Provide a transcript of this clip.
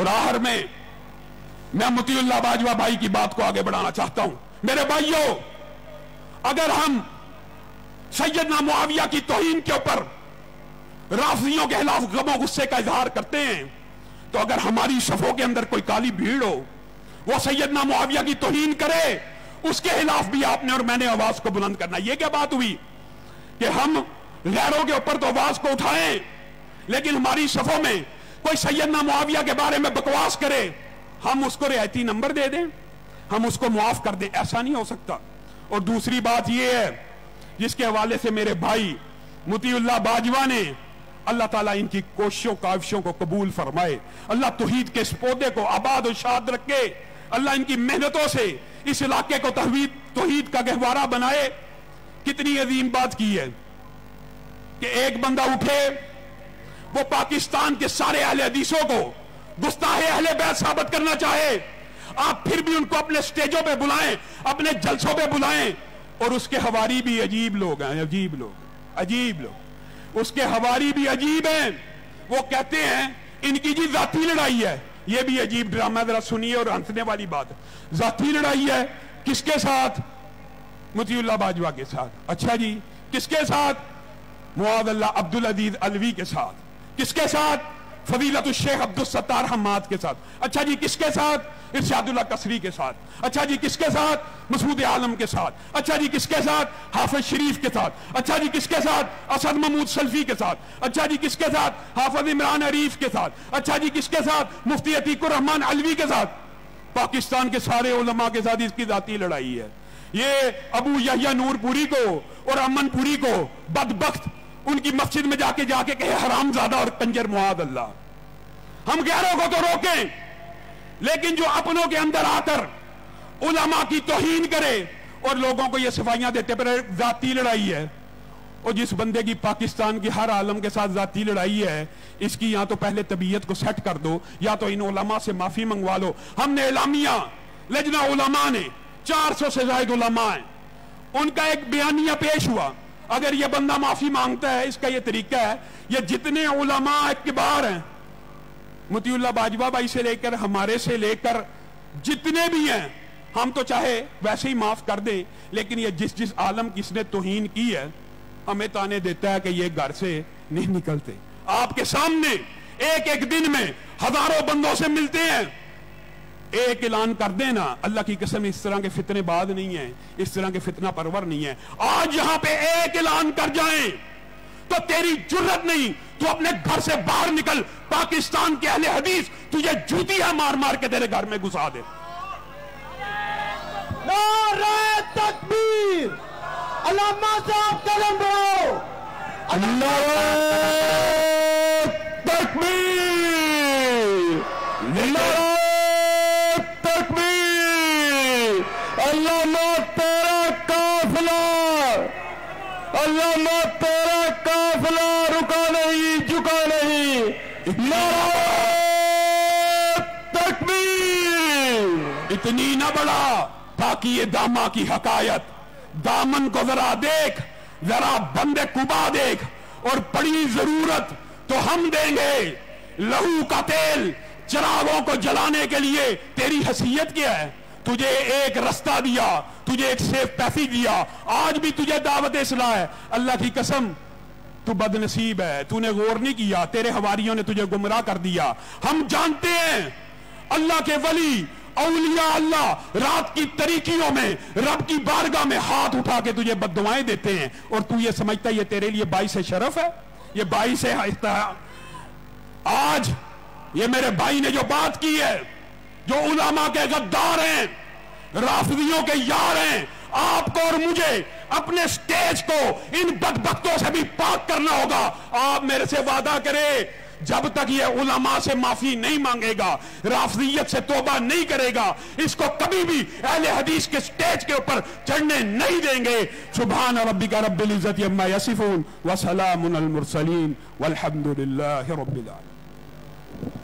और आखिर में मैं मुतीउल्लाह बाजवा भाई की बात को आगे बढ़ाना चाहता हूं। मेरे भाइयों, अगर हम सैयदना मुआविया की तौहीन के ऊपर राफियों के खिलाफ गमो गुस्से का इजहार करते हैं, तो अगर हमारी सफों के अंदर कोई काली भीड़ हो, वो सैयदना मुआविया की तौहीन करे, उसके खिलाफ भी आपने और मैंने आवाज को बुलंद करना। ये क्या बात हुई कि हम गैरों के ऊपर तो आवाज को उठाएं, लेकिन हमारी सफों में कोई सैयदना मुआविया के बारे में बकवास करे, हम उसको रियायती नंबर दे दें, हम उसको मुआफ कर दें? ऐसा नहीं हो सकता। और दूसरी बात यह है, जिसके हवाले से मेरे भाई मुतीउल्लाह बाजवा ने, अल्लाह ताला इनकी कोशिशों काविशों को कबूल फरमाए, अल्लाह तौहीद के इस पौधे को आबाद और शाद रखे, अल्लाह इनकी मेहनतों से इस इलाके को तौहीद का गहवारा बनाए। कितनी अजीम बात की है कि एक बंदा उठे, वो पाकिस्तान के सारे अहले हदीसों को गुस्ताहे अहले बैत साबित करना चाहे, आप फिर भी उनको अपने स्टेजों पे बुलाएं, अपने जलसों पे बुलाएं, और उसके हवारी भी अजीब लोग हैं, अजीब लोग, उसके हवारी भी अजीब हैं। वो कहते हैं इनकी जी जाती लड़ाई है। ये भी अजीब ड्रामा, जरा सुनिए और हंसने वाली बात। जाती लड़ाई है किसके साथ? मुतीउल्लाह बाजवा के साथ। अच्छा जी, किसके साथ? मुआद अल्लाह अब्दुल अजीज अलवी के साथ। किसके साथ? फजीलतुल शेख अब्दुल सत्तार हम्माद के साथ। अच्छा जी, किसके साथ? इरशादुल्लाह कसरी के साथ। अच्छा जी, किसके साथ? मसूद आलम के साथ। अच्छा जी, किसके साथ? हाफिज शरीफ के साथ। अच्छा जी, किसके साथ? असद महमूद सल्फी के साथ। अच्छा जी, किसके साथ? हाफिज इमरान अरीफ के साथ। अच्छा जी, किसके साथ? मुफ्ती अतीकुर रहमान अलवी के साथ। पाकिस्तान के सारे उलमा के साथ इसकी जाती लड़ाई है। ये अबू यहया नूरपुरी को और अमनपुरी को बदबख्त उनकी मस्जिद में जाके कहे हरामजादा और कंजर मुआद अल्लाह। हम गैरों को तो रोकें, लेकिन जो अपनों के अंदर आकर उलमा की तौहीन करे और लोगों को ये सफाइयां देते पर जाती लड़ाई है। और जिस बंदे की पाकिस्तान की हर आलम के साथ जाती लड़ाई है, इसकी या तो पहले तबीयत को सेट कर दो, या तो इन उलमा से माफी मंगवा लो। हमने एलामिया लजना उलमा ने 400 से ज्यादा उलमा है, उनका एक बयानिया पेश हुआ। अगर ये बंदा माफी मांगता है, इसका ये तरीका है, ये जितने उलमा किबार हैं, मुतीउल्लाह बाजवा भाई से लेकर हमारे से लेकर जितने भी हैं, हम तो चाहे वैसे ही माफ कर दें, लेकिन ये जिस आलम की इसने तौहीन की है, हमें ताने देता है कि ये घर से नहीं निकलते। आपके सामने एक एक दिन में हजारों बंदों से मिलते हैं। एक ऐलान कर देना, अल्लाह की कसम इस तरह के फितने बाद नहीं है, इस तरह के फितना परवर नहीं है। आज यहां पे एक ऐलान कर जाएं तो तेरी जुर्रत नहीं, तू अपने घर से बाहर निकल, पाकिस्तान के अहले हदीस तुझे जूतियां मार मार के तेरे घर में घुसा दे। नारे तकबीर, अल्लामा साहब कलम बढ़ाओ। अल्लाह तकबीर, नारे तकबीर। अल्लामा तेरा काफिला, अल्लामा तेरा काफिला रुका नहीं, झुका नहीं। नारे तकबीर। इतनी ना बड़ा ताकि ये दामा की हकायत, दामन को जरा देख, जरा बंदे कुबा देख, और बड़ी जरूरत तो हम देंगे। लहू का तेल चिरागों को जलाने के लिए तेरी हैसियत क्या है? तुझे एक रास्ता दिया, तुझे एक सेफ पैसी दिया, आज भी तुझे दावत इस्लाह है। अल्लाह की कसम तू बदनसीब है, तूने गौर नहीं किया, तेरे हवारियों ने तुझे गुमराह कर दिया। हम जानते हैं अल्लाह के वली औलिया अल्लाह रात की तरीकियों में रब की बारगाह में हाथ उठा के तुझे बद्दुआएं देते हैं, और तू ये समझता है ये तेरे लिए बाइस शरफ है, ये बाइस है। आज ये मेरे भाई ने जो बात की है, जो उलामा के गद्दार हैं, राफिदियों के यार हैं, आपको और मुझे अपने स्टेज को इन बदबख्तों से भी पाक करना होगा। आप मेरे से वादा करें, जब तक ये उलमा से माफी नहीं मांगेगा, राफिदियत से तौबा नहीं करेगा, इसको कभी भी अहले हदीस के स्टेज के ऊपर चढ़ने नहीं देंगे। सुभान रब्बिका रब्बिल इज्जति अम्मा यसिफून व सलामुन अल मुरसलीन वल्हम्दुलिल्लाहि रब्बिल आलमीन।